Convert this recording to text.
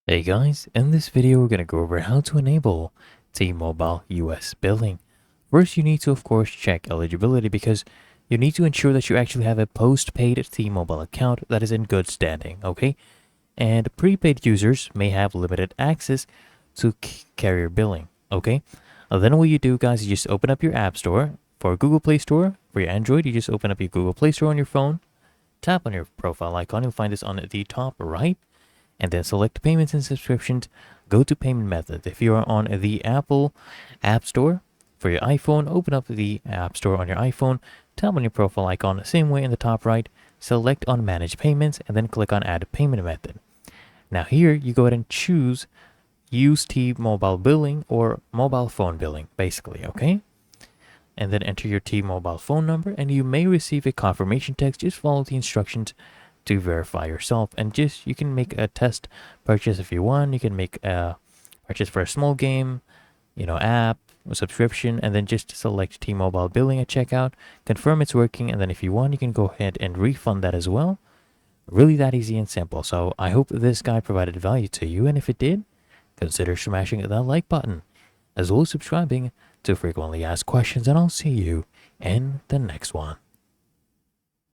Hey guys, in this video we're going to go over how to enable T-Mobile US billing. First you need to of course check eligibility because you need to ensure that you actually have a postpaid T-Mobile account that is in good standing, okay? And prepaid users may have limited access to carrier billing, okay? Then what you do guys, you just open up your app store. For Google Play Store, for your Android, you just open up your Google Play Store on your phone, tap on your profile icon, you'll find this on the top right, and then select payments and subscriptions. Go to payment method. If you are on the Apple App Store for your iPhone, open up the App Store on your iPhone, tap on your profile icon, same way in the top right, select on manage payments, and then click on add payment method. Now here you go ahead and choose use T-Mobile billing or mobile phone billing, basically, okay? And then enter your T-Mobile phone number and you may receive a confirmation text. Just follow the instructions to verify yourself, and just you can make a test purchase if you want. You can make a purchase for a small game, app, a subscription, and then just select T-Mobile billing at checkout, confirm it's working, and then if you want you can go ahead and refund that as well. Really that easy and simple. So I hope this guide provided value to you, and if it did, consider smashing that like button as well as subscribing to frequently asked questions, and I'll see you in the next one.